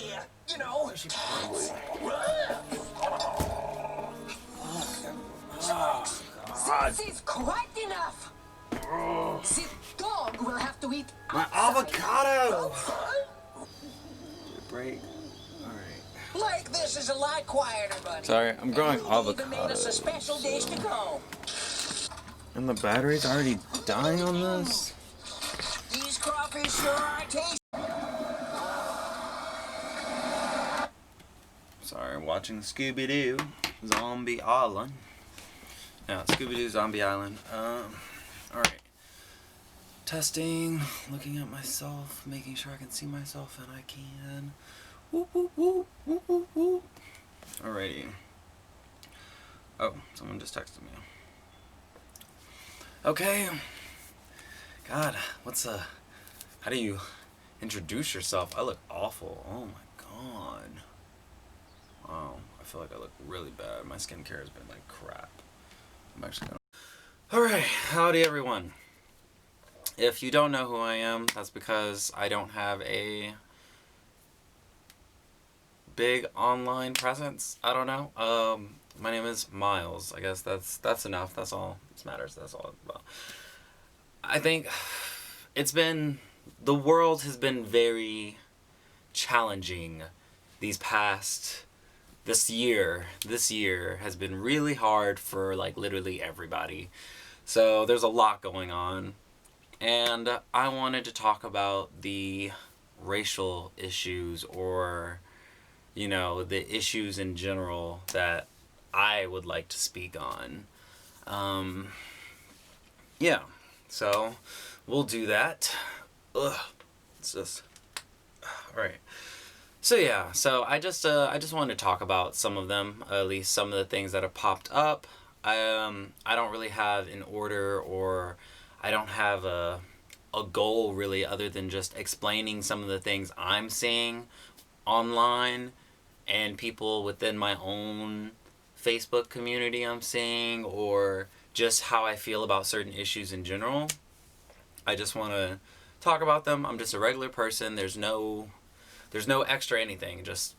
idea. You know. She probably. This is quite enough. The dog will have to eat My outside. avocado! Outside? Break. Alright. Like this is a lot quieter, buddy. Sorry, I'm growing And even made us a avocados. special dish to go. And the battery's already dying on this? These crawfish sure are tasty. Sorry, I'm watching Scooby-Doo Zombie Island. No, Scooby-Doo Zombie Island. Alright. Testing, looking at myself, making sure I can see myself, and I can. Whoop, whoop, whoop, whoop, whoop, whoop. Alrighty. Oh, someone just texted me. Okay. God, how do you introduce yourself? I look awful. Oh my god. Wow, I feel like I look really bad. My skincare has been like crap. I'm actually gonna... Alright, howdy everyone. If you don't know who I am, that's because I don't have a big online presence. I don't know. My name is Miles. I guess that's enough. That's all that matters. That's all about. I think the world has been very challenging this year has been really hard for like literally everybody. So there's a lot going on, and I wanted to talk about the racial issues, or the issues in general that I would like to speak on. Yeah, so we'll do that. Ugh, it's just all right. So yeah, I just wanted to talk about some of them, at least some of the things that have popped up. I don't really have an order, or I don't have a goal really, other than just explaining some of the things I'm seeing online and people within my own Facebook community I'm seeing, or just how I feel about certain issues in general. I just want to talk about them. I'm just a regular person. There's no extra anything. Just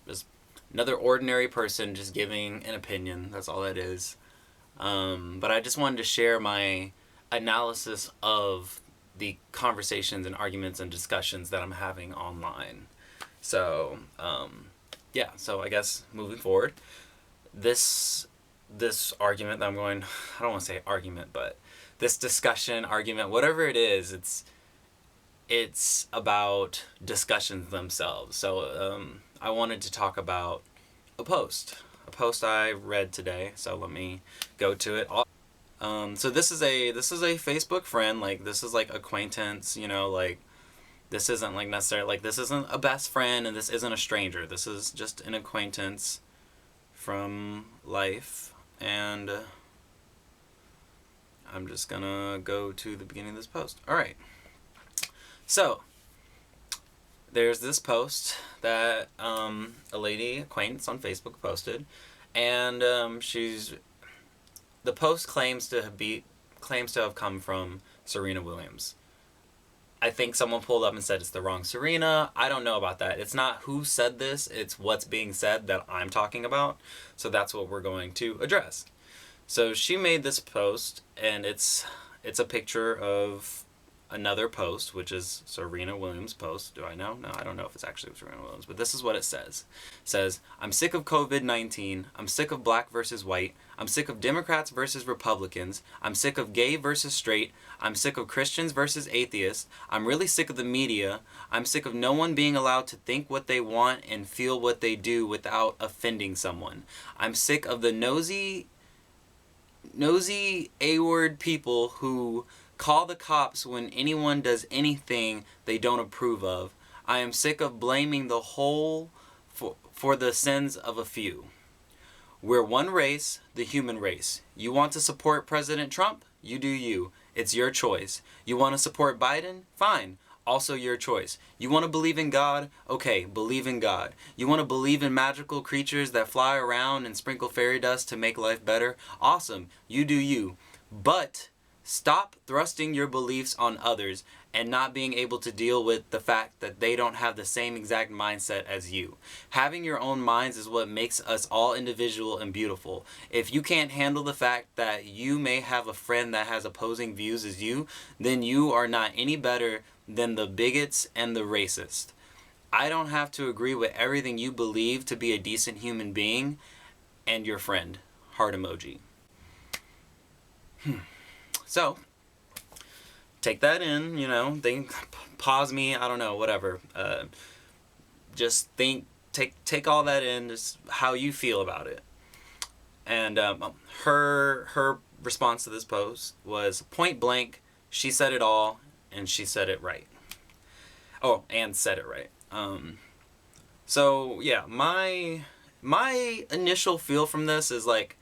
another ordinary person just giving an opinion. That's all that is. But I just wanted to share my analysis of the conversations and arguments and discussions that I'm having online. So, yeah, so I guess moving forward, this argument that I don't want to say argument, but this discussion, argument, whatever it is, it's about discussions themselves. So I wanted to talk about a post I read today. So let me go to it. So this is a Facebook friend. Like, this is like acquaintance. Like, this isn't like necessarily like, this isn't a best friend, and this isn't a stranger. This is just an acquaintance from life, and I'm just gonna go to the beginning of this post. All right. So, there's this post that a lady acquaintance on Facebook posted, and the post claims to have come from Serena Williams. I think someone pulled up and said it's the wrong Serena. I don't know about that. It's not who said this, it's what's being said that I'm talking about. So that's what we're going to address. So she made this post, and it's a picture of another post, which is Serena Williams' post. Do I know? No, I don't know if it's actually Serena Williams, but this is what it says. It says, "I'm sick of COVID-19. I'm sick of black versus white. I'm sick of Democrats versus Republicans. I'm sick of gay versus straight. I'm sick of Christians versus atheists. I'm really sick of the media. I'm sick of no one being allowed to think what they want and feel what they do without offending someone. I'm sick of the nosy A-word people who call the cops when anyone does anything they don't approve of. I am sick of blaming the whole for the sins of a few. We're one race, the human race. You want to support President Trump? You do you. It's your choice. You want to support Biden? Fine. Also your choice. You want to believe in God? Okay, believe in God. You want to believe in magical creatures that fly around and sprinkle fairy dust to make life better? Awesome. You do you. But Stop thrusting your beliefs on others and not being able to deal with the fact that they don't have the same exact mindset as you. Having your own minds is what makes us all individual and beautiful. If you can't handle the fact that you may have a friend that has opposing views as you, then you are not any better than the bigots and the racists. I don't have to agree with everything you believe to be a decent human being and your friend. Heart emoji. So, take that in, think, pause me, I don't know, whatever. Just think, take all that in, just how you feel about it. And her response to this post was point blank, she said it all, and she said it right. Oh, and said it right. So, yeah, my initial feel from this is like,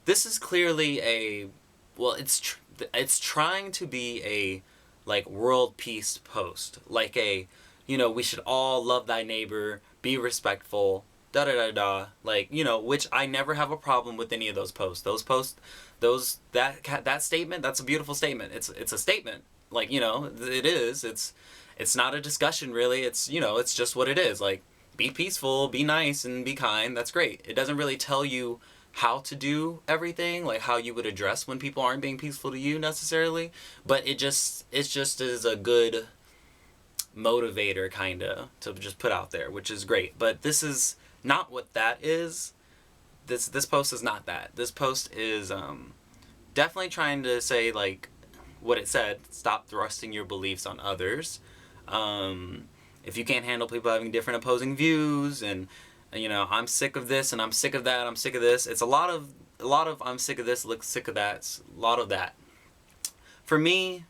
this is clearly it's trying to be a like world peace post, like a we should all love thy neighbor, be respectful, da da da da, like which I never have a problem with any of those posts. That statement, that's a beautiful statement. It's a statement, like it is. It's not a discussion really. It's it's just what it is. Like, be peaceful, be nice, and be kind. That's great. It doesn't really tell you how to do everything, like how you would address when people aren't being peaceful to you necessarily, but it's just is a good motivator kinda to just put out there, which is great. But this is not what that is. This post is not that. This post is definitely trying to say like what it said, stop thrusting your beliefs on others. If you can't handle people having different opposing views, and I'm sick of this and I'm sick of that, I'm sick of this. It's a lot of I'm sick of this, look sick of that. It's a lot of that. For me,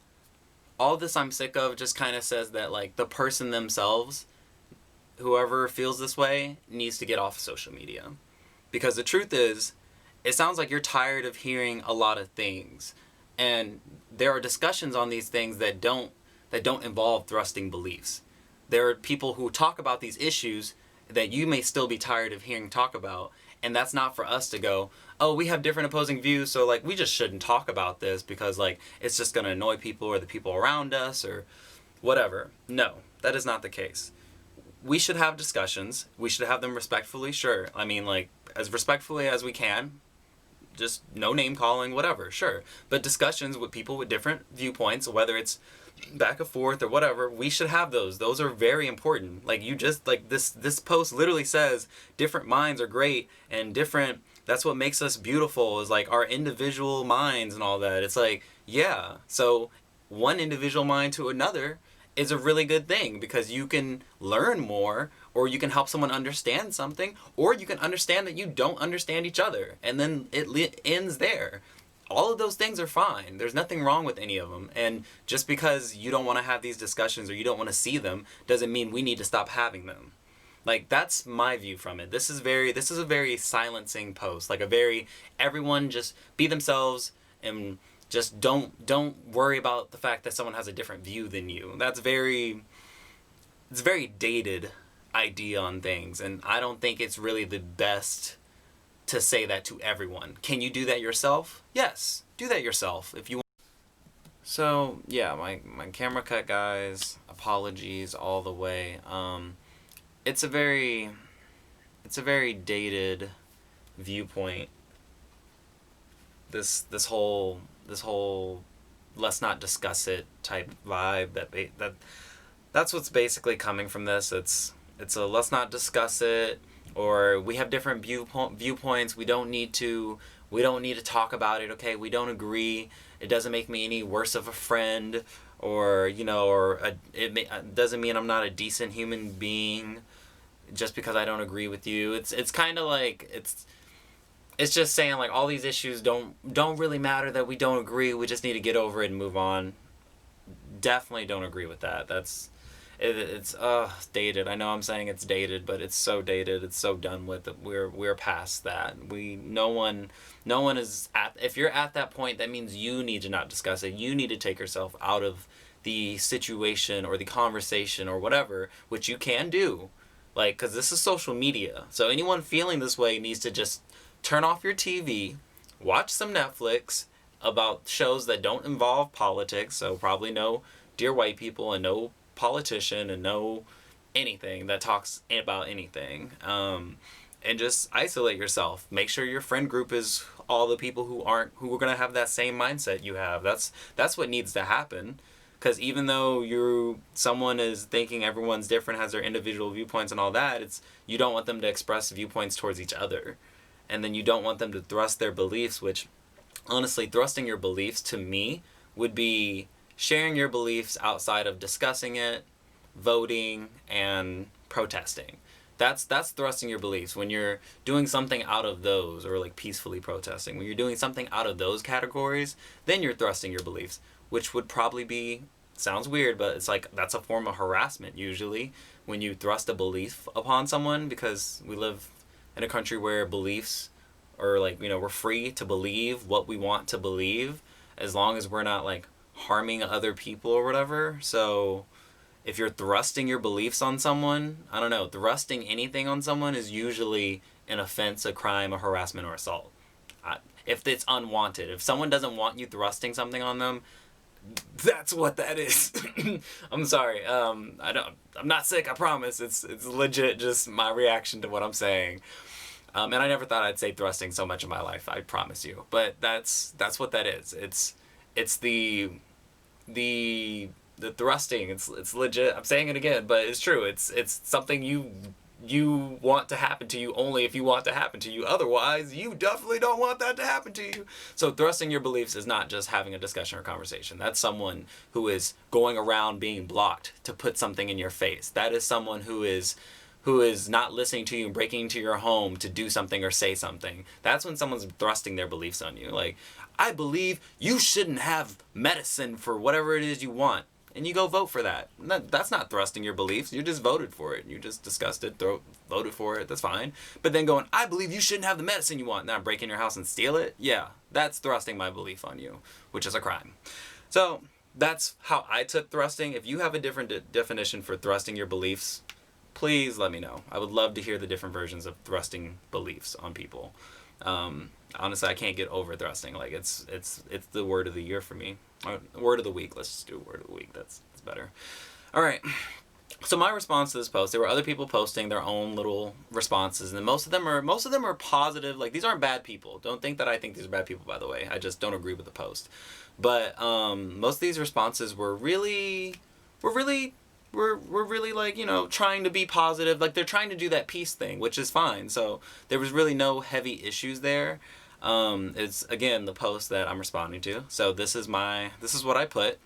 all this I'm sick of just kind of says that like the person themselves, whoever feels this way, needs to get off social media. Because the truth is, it sounds like you're tired of hearing a lot of things. And there are discussions on these things that don't involve thrusting beliefs. There are people who talk about these issues that you may still be tired of hearing talk about, and that's not for us to go, oh, we have different opposing views, so like we just shouldn't talk about this because like it's just going to annoy people or the people around us or whatever. No, that is not the case. We should have discussions. We should have them respectfully, sure. I mean, like, as respectfully as we can. Just no name calling, whatever, sure. But discussions with people with different viewpoints, whether it's back and forth or whatever, we should have those. Those are very important. Like, you just, like, this post literally says different minds are great, and that's what makes us beautiful, is like our individual minds and all that. It's like, yeah, so one individual mind to another is a really good thing, because you can learn more, or you can help someone understand something, or you can understand that you don't understand each other, and then it ends there. All of those things are fine. There's nothing wrong with any of them. And just because you don't want to have these discussions or you don't want to see them doesn't mean we need to stop having them. Like, that's my view from it. This is a very silencing post. Like, everyone just be themselves and just don't worry about the fact that someone has a different view than you. It's a very dated idea on things, and I don't think it's really the best to say that to everyone. Can you do that yourself? Yes, do that yourself if you want. So yeah, my camera cut, guys. Apologies all the way. It's a very dated viewpoint. This whole let's not discuss it type vibe that's what's basically coming from this. It's a let's not discuss it, or we have different viewpoints. We don't need to talk about it. Okay, we don't agree. It doesn't make me any worse of a friend, or it doesn't mean I'm not a decent human being just because I don't agree with you. It's kind of like it's just saying like all these issues don't really matter, that we don't agree. We just need to get over it and move on. Definitely don't agree with that. It's dated. I know I'm saying it's dated, but it's so dated. It's so done with. We're past that. No one is at. If you're at that point, that means you need to not discuss it. You need to take yourself out of the situation or the conversation or whatever, which you can do, like, because this is social media. So anyone feeling this way needs to just turn off your TV, watch some Netflix, about shows that don't involve politics, so probably no Dear White People and no politician and no anything that talks about anything. And just isolate yourself. Make sure your friend group is all the people who are gonna have that same mindset you have. That's what needs to happen. Because even though someone is thinking everyone's different, has their individual viewpoints and all that, you don't want them to express viewpoints towards each other, and then you don't want them to thrust their beliefs. Which, honestly, thrusting your beliefs to me would be sharing your beliefs outside of discussing it, voting, and protesting. That's thrusting your beliefs. When you're doing something out of those, or like peacefully protesting, when you're doing something out of those categories, then you're thrusting your beliefs, which would probably be, sounds weird, but it's like that's a form of harassment usually when you thrust a belief upon someone, because we live in a country where beliefs are like, we're free to believe what we want to believe as long as we're not like harming other people or whatever. So if you're thrusting your beliefs on someone, I don't know, thrusting anything on someone is usually an offense, a crime, a harassment, or assault. If it's unwanted, if someone doesn't want you thrusting something on them, that's what that is. I'm sorry. I'm not sick, I promise. It's legit just my reaction to what I'm saying. And I never thought I'd say thrusting so much in my life, I promise you. But that's what that is. It's the thrusting. It's legit. I'm saying it again, but it's true. It's something you want to happen to you only if you want to happen to you. Otherwise, you definitely don't want that to happen to you. So thrusting your beliefs is not just having a discussion or conversation. That's someone who is going around being blocked to put something in your face. That is someone who is not listening to you and breaking into your home to do something or say something. That's when someone's thrusting their beliefs on you. Like, I believe you shouldn't have medicine for whatever it is you want. And you go vote for that. That's not thrusting your beliefs. You just voted for it. You just discussed it, voted for it. That's fine. But then going, I believe you shouldn't have the medicine you want. Now break in your house and steal it. Yeah, that's thrusting my belief on you, which is a crime. So that's how I took thrusting. If you have a different definition for thrusting your beliefs, please let me know. I would love to hear the different versions of thrusting beliefs on people. Honestly, I can't get over thrusting. Like it's the word of the year for me. Or word of the week. Let's just do word of the week. That's better. All right. So my response to this post, there were other people posting their own little responses, and most of them are positive. Like, these aren't bad people. Don't think that I think these are bad people, by the way. I just don't agree with the post. But most of these responses were really like, trying to be positive. Like, they're trying to do that peace thing, which is fine. So there was really no heavy issues there. It's, again, the post that I'm responding to. So this is what I put.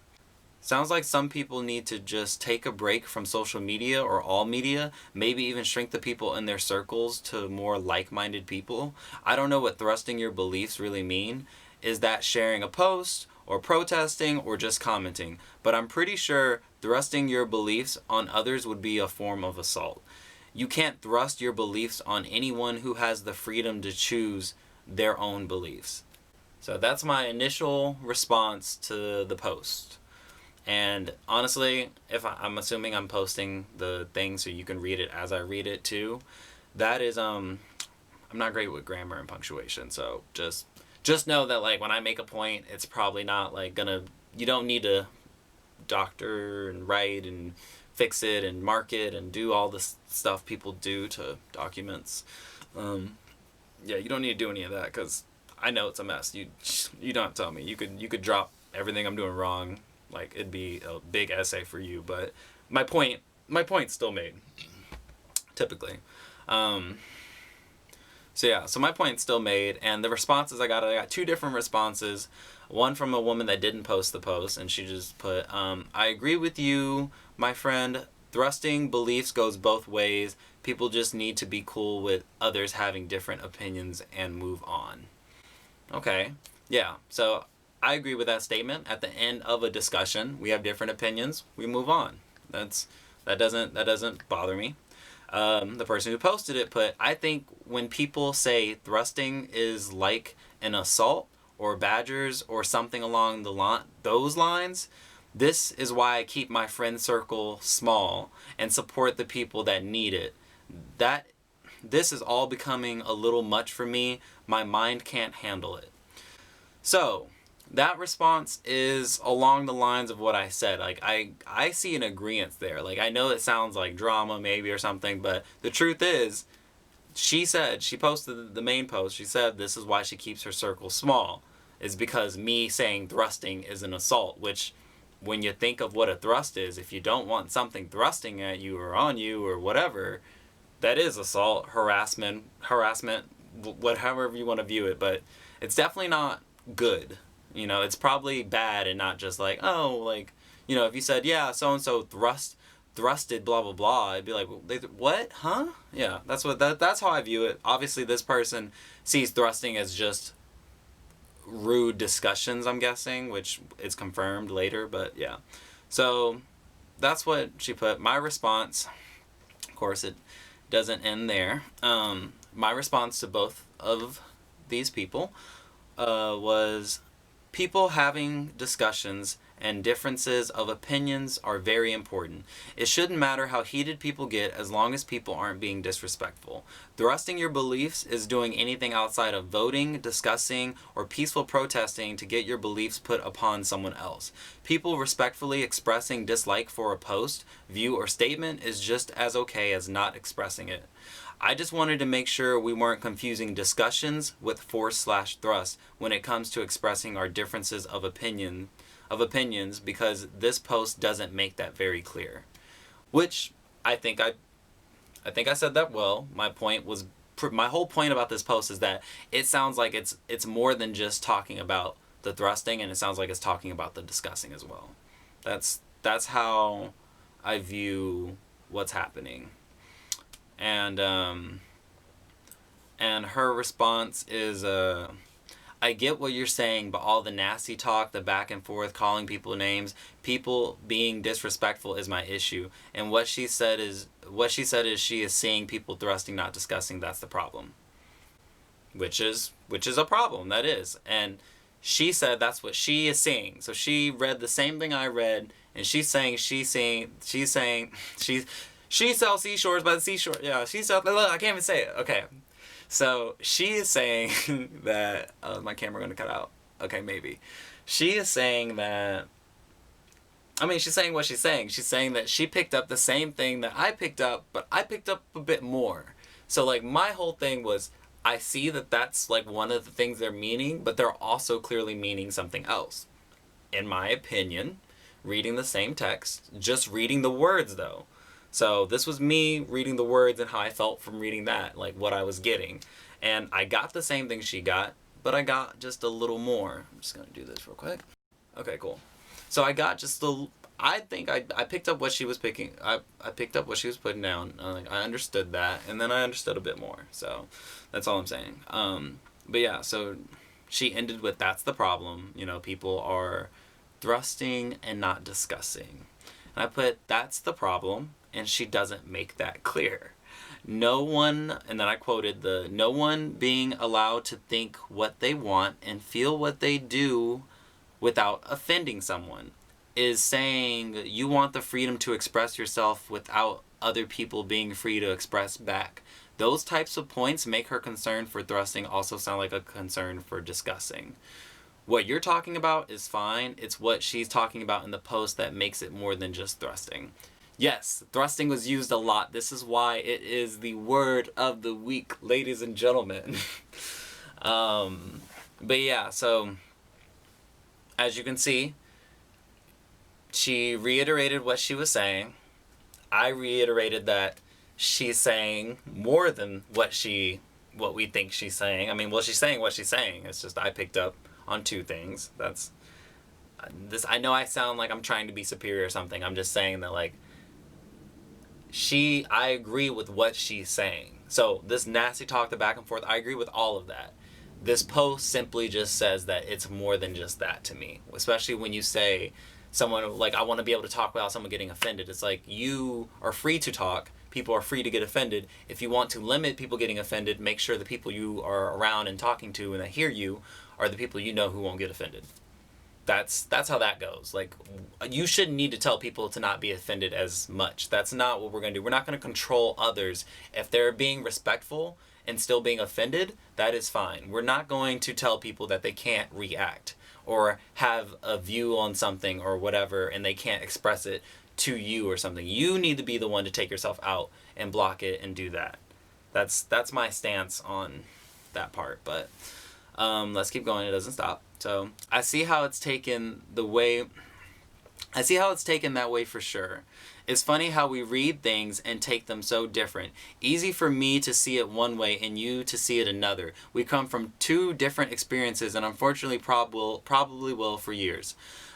Sounds like some people need to just take a break from social media or all media, maybe even shrink the people in their circles to more like-minded people. I don't know what thrusting your beliefs really mean. Is that sharing a post or protesting or just commenting? But I'm pretty sure thrusting your beliefs on others would be a form of assault. You can't thrust your beliefs on anyone who has the freedom to choose their own beliefs. So that's my initial response to the post. And honestly, if I'm assuming I'm posting the thing so you can read it as I read it too, that is I'm not great with grammar and punctuation, so just know that, like, when I make a point, it's probably not like you don't need to doctor and write and fix it and mark it and do all this stuff people do to documents. Yeah, you don't need to do any of that, because I know it's a mess. You don't have to tell me. You could drop everything I'm doing wrong. Like, it'd be a big essay for you, but my point's still made. Typically. So my point's still made, and the responses I got two different responses. One from a woman that didn't post the post, and she just put, I agree with you, my friend. Thrusting beliefs goes both ways. People just need to be cool with others having different opinions and move on. Okay. Yeah. So I agree with that statement. At the end of a discussion, we have different opinions. We move on. That doesn't bother me. The person who posted it put, I think when people say thrusting is like an assault or badgers or something along those lines, this is why I keep my friend circle small and support the people that need it. This is all becoming a little much for me. My mind can't handle it. So, that response is along the lines of what I said. Like, I see an agreement there. Like, I know it sounds like drama maybe or something, but the truth is, she posted the main post, she said this is why she keeps her circle small, is because me saying thrusting is an assault, which when you think of what a thrust is, if you don't want something thrusting at you or on you or whatever, that is assault, harassment, whatever you want to view it, but it's definitely not good. You know, it's probably bad and not just like, oh, like, you know, if you said, yeah, so-and-so thrusted blah blah blah, I'd be like, what, huh? Yeah, that's how I view it. Obviously this person sees thrusting as just rude discussions, I'm guessing, which is confirmed later, but yeah. So that's what she put. My response, of course it doesn't end there. My response to both of these people was, people having discussions and differences of opinions are very important. It shouldn't matter how heated people get as long as people aren't being disrespectful. Thrusting your beliefs is doing anything outside of voting, discussing, or peaceful protesting to get your beliefs put upon someone else. People respectfully expressing dislike for a post, view, or statement is just as okay as not expressing it. I just wanted to make sure we weren't confusing discussions with force/thrust when it comes to expressing our differences of opinions, because this post doesn't make that very clear. Which I think I said that well. My whole point about this post is that it sounds like it's more than just talking about the thrusting, and it sounds like it's talking about the discussing as well. That's how I view what's happening. And her response is, I get what you're saying, but all the nasty talk, the back and forth, calling people names, people being disrespectful is my issue. And what she said is she is seeing people thrusting, not discussing. That's the problem. Which is a problem. That is. And she said that's what she is seeing. So she read the same thing I read, and she sells seashores by the seashore. Yeah, she sells. Look, I can't even say it. Okay. So she is saying that, my camera going to cut out. Okay, maybe. She is saying that, she's saying what she's saying. She's saying that she picked up the same thing that I picked up, but I picked up a bit more. So, like, my whole thing was, I see that that's, like, one of the things they're meaning, but they're also clearly meaning something else. In my opinion, reading the same text, just reading the words, though. So this was me reading the words and how I felt from reading that, like what I was getting. And I got the same thing she got, but I got just a little more. I'm just going to do this real quick. Okay, cool. So I got just I think I picked up what she was picking. I picked up what she was putting down. I understood that, and then I understood a bit more. So that's all I'm saying. But yeah, so she ended with, that's the problem. You know, people are thrusting and not discussing. And I put, that's the problem. And she doesn't make that clear. No one, and then I quoted no one being allowed to think what they want and feel what they do without offending someone is saying you want the freedom to express yourself without other people being free to express back. Those types of points make her concern for thrusting also sound like a concern for discussing. What you're talking about is fine. It's what she's talking about in the post that makes it more than just thrusting. Yes, thrusting was used a lot. This is why it is the word of the week, ladies and gentlemen. But yeah, so as you can see, she reiterated what she was saying. I reiterated that she's saying more than what we think she's saying. She's saying what she's saying. It's just I picked up on two things. I know I sound like I'm trying to be superior or something. I'm just saying that, like, I agree with what she's saying. So this nasty talk, the back and forth, I agree with all of that. This post simply just says that it's more than just that to me. Especially when you say someone, like, I want to be able to talk without someone getting offended. It's like, you are free to talk. People are free to get offended. If you want to limit people getting offended, make sure the people you are around and talking to and that hear you are the people you know who won't get offended. That's how that goes. Like, you shouldn't need to tell people to not be offended as much. That's not what we're going to do. We're not going to control others. If they're being respectful and still being offended, that is fine. We're not going to tell people that they can't react or have a view on something or whatever, and they can't express it to you or something. You need to be the one to take yourself out and block it and do that. That's my stance on that part. But let's keep going. It doesn't stop. So I see how it's taken that way for sure. It's funny how we read things and take them so different. Easy for me to see it one way and you to see it another. We come from two different experiences and unfortunately probably will for years.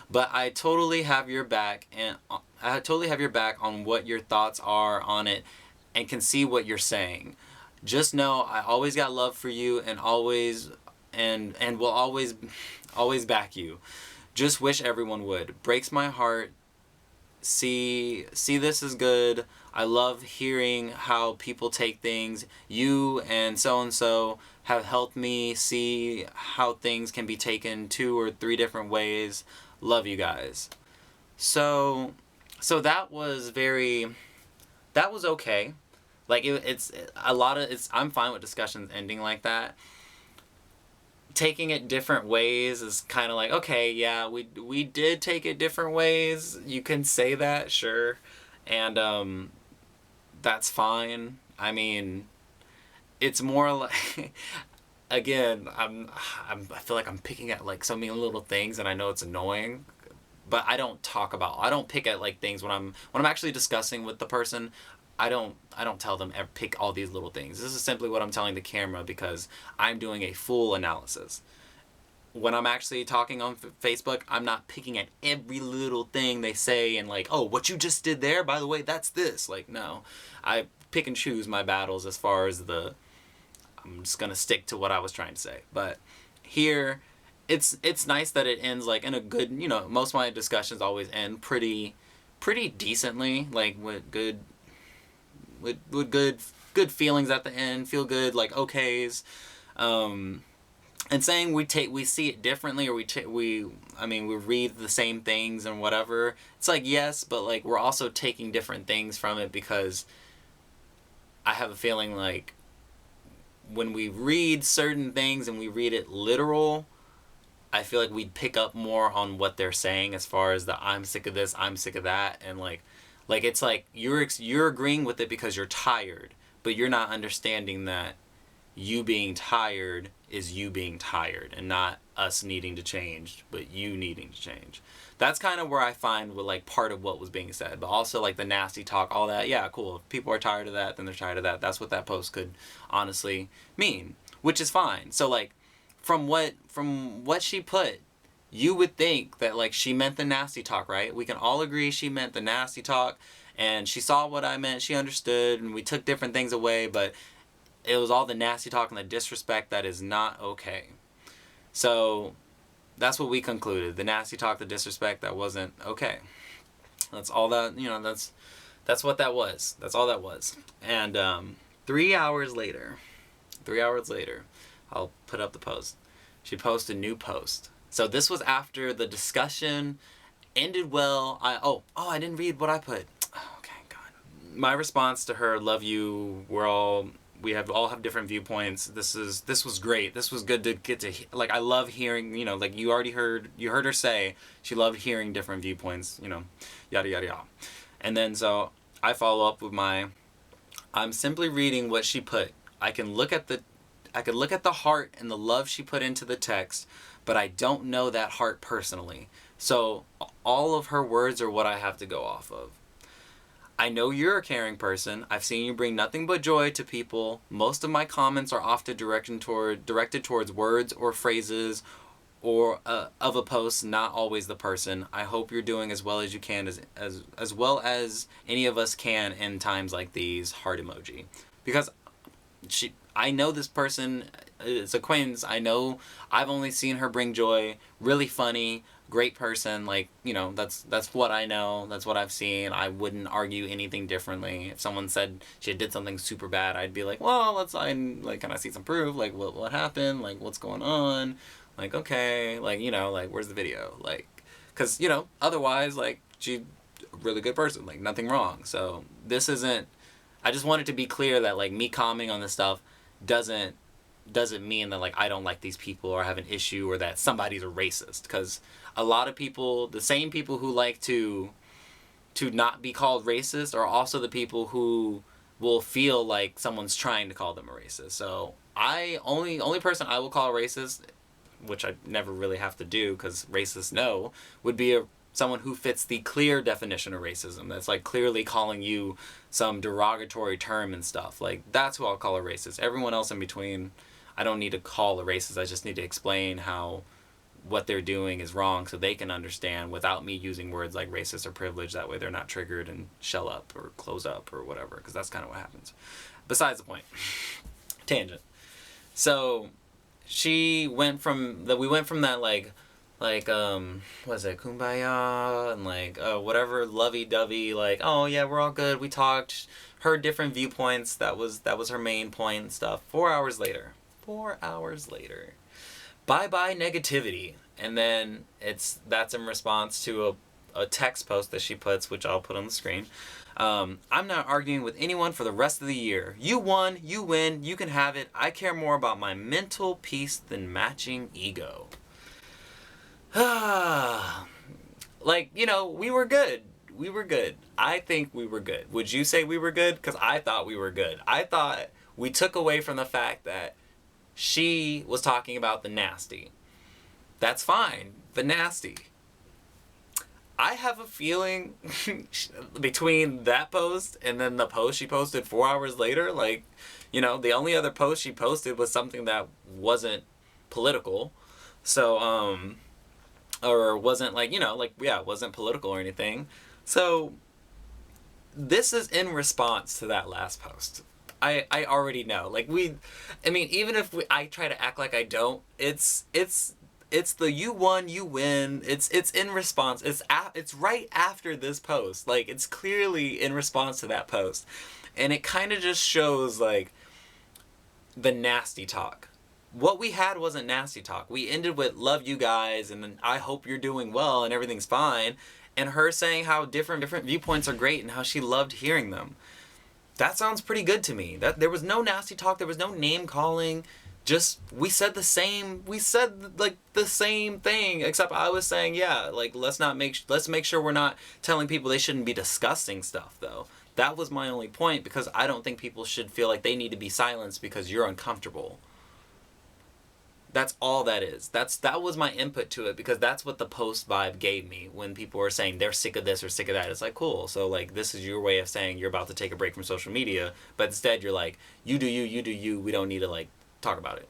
But I totally have your back on what your thoughts are on it and can see what you're saying. Just know I always got love for you and will always back you. Just wish everyone would. Breaks my heart. See this is good. I love hearing how people take things. You and so have helped me see how things can be taken 2 or 3 different ways. Love you guys. So that was okay. Like I'm fine with discussions ending like that. Taking it different ways is kind of like, okay, yeah, we did take it different ways. You can say that, sure. And that's fine. I mean, it's more like again, I feel like I'm picking at like so many little things and I know it's annoying, but I don't pick at like things when I'm actually discussing with the person. I don't tell them ever pick all these little things. This is simply what I'm telling the camera because I'm doing a full analysis. When I'm actually talking on Facebook, I'm not picking at every little thing they say and like, oh, what you just did there, by the way, that's this. Like, no. I pick and choose my battles as far as I'm just going to stick to what I was trying to say. But here, it's nice that it ends like in a good, most of my discussions always end pretty decently, like with good feelings at the end, feel good, like okays, and saying we see it differently or we read the same things and whatever. It's like yes, but like we're also taking different things from it because I have a feeling like when we read certain things and we read it literal, I feel like we'd pick up more on what they're saying as far as the I'm sick of this, I'm sick of that, and like it's like you're agreeing with it because you're tired, but you're not understanding that you being tired is you being tired and not us needing to change, but you needing to change. That's kind of where I find with like part of what was being said, but also like the nasty talk, all that. Yeah, cool. If people are tired of that, then they're tired of that. That's what that post could honestly mean, which is fine. So like from what she put, you would think that like she meant the nasty talk, right? We can all agree she meant the nasty talk and she saw what I meant, she understood, and we took different things away, but it was all the nasty talk and the disrespect that is not okay. So that's what we concluded. The nasty talk, the disrespect, that wasn't okay. That's all that, that's what that was. That's all that was. And 3 hours later, I'll put up the post. She posted a new post. So this was after the discussion ended well. I didn't read what I put. Okay, God. My response to her, love you. We all have different viewpoints. This was great. This was good to get to, like, I love hearing, like you heard her say she loved hearing different viewpoints, yada, yada, yada. And then so I follow up with I'm simply reading what she put. I could look at the heart and the love she put into the text, but I don't know that heart personally. So all of her words are what I have to go off of. I know you're a caring person. I've seen you bring nothing but joy to people. Most of my comments are often directed towards words or phrases or of a post, not always the person. I hope you're doing as well as you can, as well as any of us can in times like these. Heart emoji. Because I know this person is acquaintance. I know I've only seen her bring joy. Really funny, great person. Like, that's what I know. That's what I've seen. I wouldn't argue anything differently. If someone said she did something super bad, I'd be like, well, can I see some proof? Like, what happened? Like, what's going on? Like, okay. Like, like, where's the video? Like, because, otherwise, like, she's a really good person. Like, nothing wrong. So this isn't, I just wanted to be clear that, like, me commenting on this stuff doesn't doesn't mean that like I don't like these people or have an issue or that somebody's a racist, because a lot of people, the same people who like to not be called racist, are also the people who will feel like someone's trying to call them a racist. So only person I will call a racist, which I never really have to do because racists know, would be someone who fits the clear definition of racism. That's like clearly calling you some derogatory term and stuff. Like, that's who I'll call a racist. Everyone else in between, I don't need to call a racist. I just need to explain how what they're doing is wrong so they can understand without me using words like racist or privilege. That way they're not triggered and shell up or close up or whatever, because that's kind of what happens. Besides the point. Tangent. So we went from that what is it, kumbaya, and like whatever lovey-dovey, like, oh yeah, we're all good, we talked, heard different viewpoints, that was her main point and stuff. 4 hours later, bye negativity. And then that's in response to a text post that she puts, which I'll put on the screen. I'm not arguing with anyone for the rest of the year. You won, you win, you can have it. I care more about my mental peace than matching ego. Like, you know, we were good. I think we were good. Would you say we were good? Because I thought we were good. I thought we took away from the fact that she was talking about the nasty. That's fine. The nasty. I have a feeling between that post and then the post she posted 4 hours later, like, you know, the only other post she posted was something that wasn't political. So, or wasn't like, you know, like, yeah, it wasn't political or anything. So this is in response to that last post. I already know. Like, even if I try to act like I don't, it's the you won, you win. It's in response. It's right after this post. Like, it's clearly in response to that post. And it kind of just shows, like, the nasty talk. What we had wasn't nasty talk. We ended with love you guys and I hope you're doing well and everything's fine. And her saying how different viewpoints are great and how she loved hearing them. That sounds pretty good to me. That there was no nasty talk, there was no name calling. Just we said the same thing, except I was saying, yeah, like let's make sure we're not telling people they shouldn't be discussing stuff though. That was my only point, because I don't think people should feel like they need to be silenced because you're uncomfortable. That's all that is. That was my input to it, because that's what the post vibe gave me when people were saying they're sick of this or sick of that. It's like, cool. So like this is your way of saying you're about to take a break from social media, but instead you're like, you do you, we don't need to like talk about it.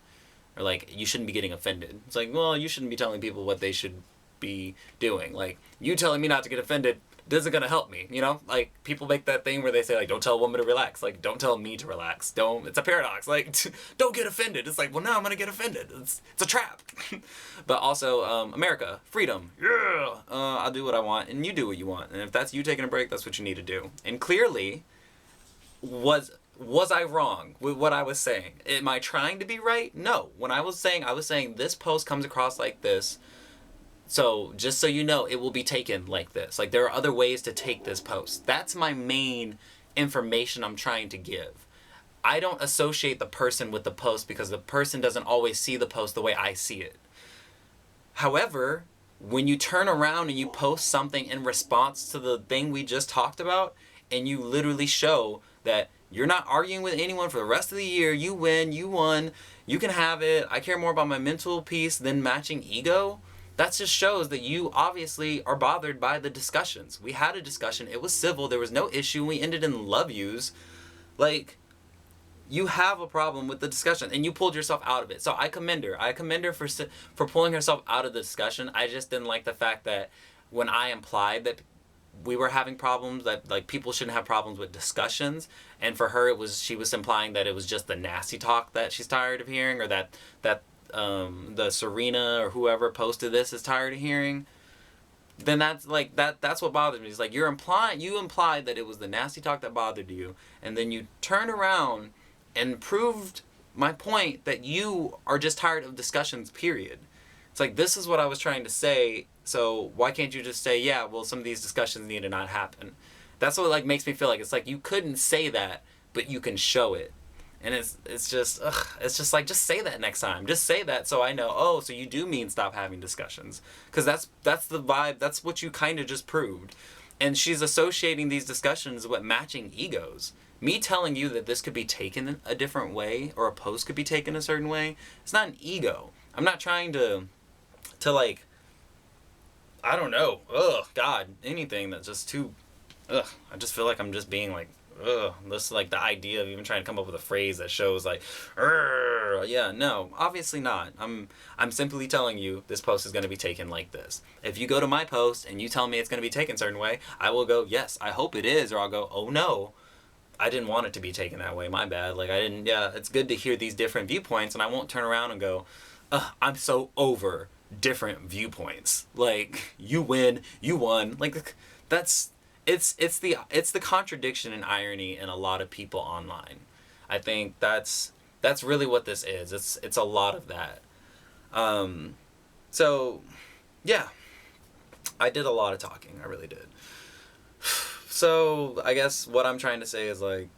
Or like, you shouldn't be getting offended. It's like, well, you shouldn't be telling people what they should be doing. Like, you telling me not to get offended isn't gonna help me, you know? Like, people make that thing where they say, like, don't tell a woman to relax. Like, don't tell me to relax. It's a paradox. Like, don't get offended. It's like, well, now I'm gonna get offended. It's a trap. But also, America, freedom. Yeah! I'll do what I want, and you do what you want. And if that's you taking a break, that's what you need to do. And clearly, was I wrong with what I was saying? Am I trying to be right? No. When I was saying this post comes across like this, so just so you know, it will be taken like this. Like, there are other ways to take this post. That's my main information I'm trying to give. I don't associate the person with the post because the person doesn't always see the post the way I see it. However, when you turn around and you post something in response to the thing we just talked about, and you literally show that you're not arguing with anyone for the rest of the year, you win, you won, you can have it, I care more about my mental peace than matching ego, that just shows that you obviously are bothered by the discussions. We had a discussion, it was civil, there was no issue, we ended in love yous. Like, you have a problem with the discussion, and you pulled yourself out of it. So I commend her for pulling herself out of the discussion. I just didn't like the fact that when I implied that we were having problems, that like people shouldn't have problems with discussions, and for her she was implying that it was just the nasty talk that she's tired of hearing, or that the Serena or whoever posted this is tired of hearing, then that's what bothered me. It's like you implied that it was the nasty talk that bothered you, and then you turned around and proved my point that you are just tired of discussions, period. It's like, this is what I was trying to say, so why can't you just say, yeah, well, some of these discussions need to not happen? That's what like makes me feel like it's like you couldn't say that, but you can show it. And it's just like, just say that next time. Just say that so I know, oh, so you do mean stop having discussions. Because that's the vibe. That's what you kind of just proved. And she's associating these discussions with matching egos. Me telling you that this could be taken a different way, or a post could be taken a certain way, it's not an ego. I'm not trying to like, I don't know, God, anything that's just too, I just feel like I'm just being like, this is like the idea of even trying to come up with a phrase that shows like, yeah, no, obviously not. I'm simply telling you this post is going to be taken like this. If you go to my post and you tell me it's going to be taken a certain way, I will go, yes, I hope it is, or I'll go, oh no, I didn't want it to be taken that way, my bad. Like, it's good to hear these different viewpoints, and I won't turn around and go, I'm so over different viewpoints. Like, you win, you won. Like, it's the contradiction and irony in a lot of people online. I think that's really what this is. It's a lot of that. So yeah, I did a lot of talking. I really did. So I guess what I'm trying to say is, like,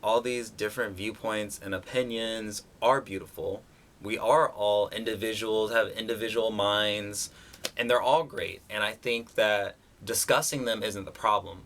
all these different viewpoints and opinions are beautiful. We are all individuals, have individual minds, and they're all great. And I think that discussing them isn't the problem.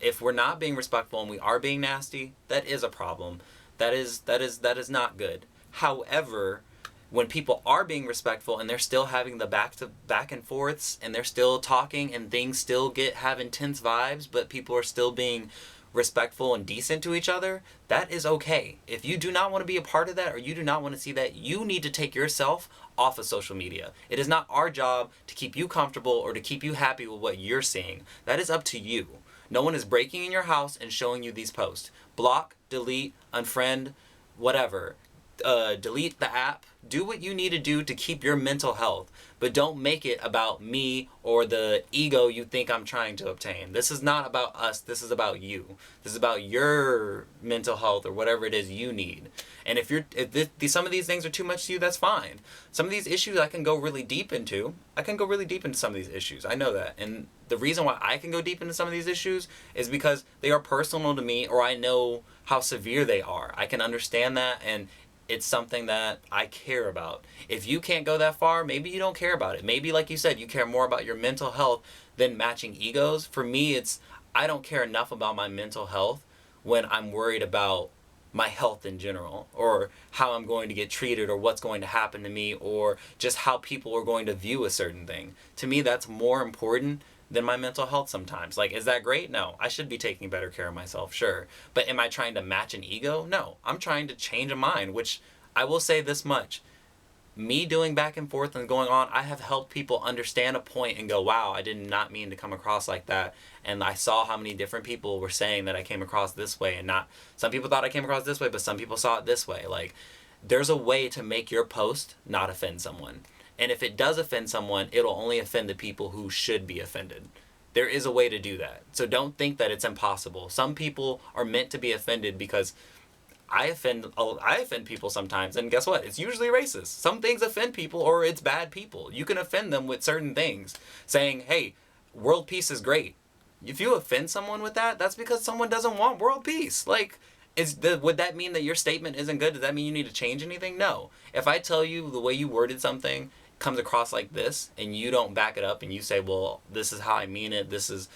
If we're not being respectful and we are being nasty, that is a problem. That is not good. However, when people are being respectful and they're still having the back and forths, and they're still talking and things still have intense vibes, but people are still being respectful and decent to each other, that is okay. If you do not want to be a part of that, or you do not want to see that, you need to take yourself off of social media. It is not our job to keep you comfortable or to keep you happy with what you're seeing. That is up to you. No one is breaking in your house and showing you these posts. Block, delete, unfriend, whatever. Delete the app. Do what you need to do to keep your mental health, but don't make it about me or the ego you think I'm trying to obtain. This is not about us. This is about you. This is about your mental health, or whatever it is you need. And if some of these things are too much to you, that's fine. Some of these issues I can go really deep into. Some of these issues. I know that. And the reason why I can go deep into some of these issues is because they are personal to me, or I know how severe they are. I can understand that, and it's something that I care about. If you can't go that far, maybe you don't care about it. Maybe, like you said, you care more about your mental health than matching egos. For me, I don't care enough about my mental health when I'm worried about my health in general, or how I'm going to get treated, or what's going to happen to me, or just how people are going to view a certain thing. To me, that's more important than my mental health sometimes. Like, is that great? No. I should be taking better care of myself, sure. But am I trying to match an ego? No. I'm trying to change a mind, which I will say this much. Me doing back and forth and going on, I have helped people understand a point and go, wow, I did not mean to come across like that. And I saw how many different people were saying that I came across this way, and not, some people thought I came across this way, but some people saw it this way. Like, there's a way to make your post not offend someone. And if it does offend someone, it'll only offend the people who should be offended. There is a way to do that. So don't think that it's impossible. Some people are meant to be offended because I offend people sometimes, and guess what? It's usually racist. Some things offend people, or it's bad people. You can offend them with certain things. Saying, hey, world peace is great. If you offend someone with that, that's because someone doesn't want world peace. Like, would that mean that your statement isn't good? Does that mean you need to change anything? No. If I tell you the way you worded something comes across like this, and you don't back it up, and you say, well, this is how I mean it, this is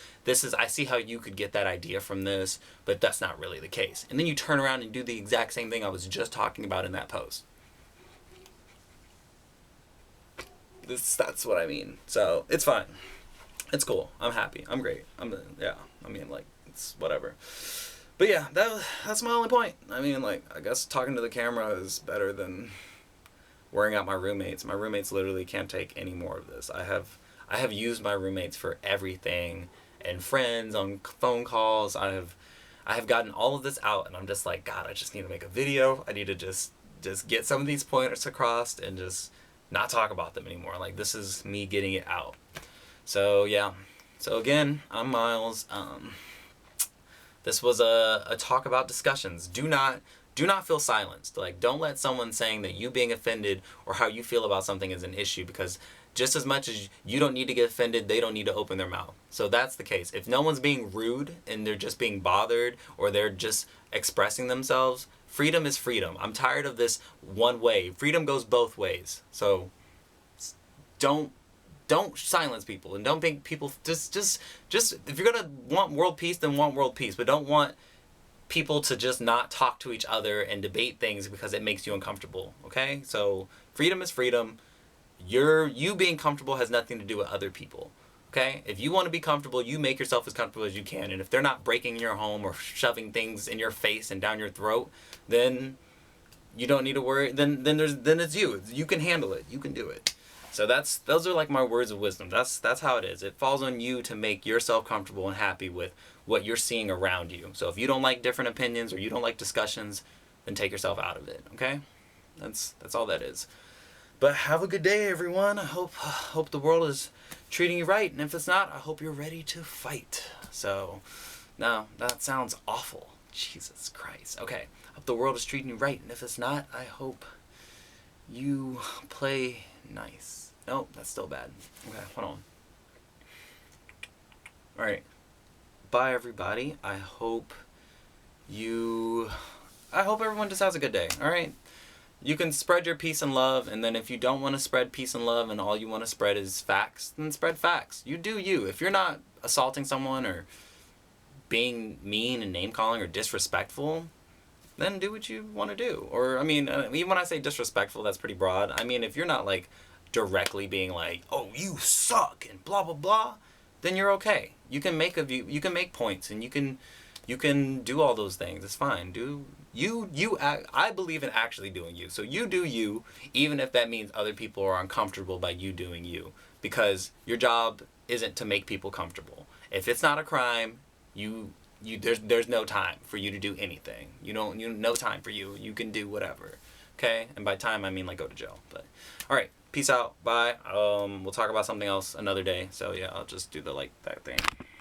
I see how you could get that idea from this, but that's not really the case. And then you turn around and do the exact same thing I was just talking about in that post. That's what I mean. So it's fine. It's cool. I'm happy. I'm great. It's whatever. But yeah, that's my only point. I mean, like, I guess talking to the camera is better than wearing out my roommates. My roommates literally can't take any more of this. I have used my roommates for everything, and friends on phone calls. I have gotten all of this out, and I'm just like, God, I just need to make a video. I need to just get some of these pointers across and just not talk about them anymore. Like, this is me getting it out. So yeah. So again, I'm Miles. This was a talk about discussions. Do not feel silenced. Like, don't let someone saying that you being offended or how you feel about something is an issue, because just as much as you don't need to get offended, they don't need to open their mouth. So that's the case. If no one's being rude and they're just being bothered, or they're just expressing themselves, Freedom is freedom. I'm tired of this one way. Freedom goes both ways. So don't silence people, and don't make people just if you're gonna want world peace, then want world peace, but don't want people to just not talk to each other and debate things because it makes you uncomfortable. Okay? So freedom is freedom. You being comfortable has nothing to do with other people. Okay? If you want to be comfortable, you make yourself as comfortable as you can, and if they're not breaking your home or shoving things in your face and down your throat, then you don't need to worry. Then it's you. You can handle it. You can do it. So those are like my words of wisdom. That's how it is. It falls on you to make yourself comfortable and happy with what you're seeing around you. So if you don't like different opinions or you don't like discussions, then take yourself out of it. Okay? That's all that is. But have a good day, everyone. I hope the world is treating you right, and if it's not, I hope you're ready to fight. So, no, that sounds awful. Jesus Christ. Okay, I hope the world is treating you right, and if it's not, I hope you play nice. Nope, that's still bad. Okay, hold on. Alright. Bye, everybody. I hope everyone just has a good day. Alright? You can spread your peace and love, and then if you don't want to spread peace and love and all you want to spread is facts, then spread facts. You do you. If you're not assaulting someone or being mean and name-calling or disrespectful, then do what you want to do. Or, I mean, even when I say disrespectful, that's pretty broad. I mean, if you're not, like, directly being like, oh, you suck and blah, blah, blah, then you're okay. You can make points, and you can do all those things. It's fine. I believe in actually doing you. So you do you, even if that means other people are uncomfortable by you doing you. Because your job isn't to make people comfortable. If it's not a crime, there's no time for you to do anything. No time for you. You can do whatever. Okay? And by time I mean like go to jail. But alright, peace out. Bye. We'll talk about something else another day. So yeah, I'll just do that thing.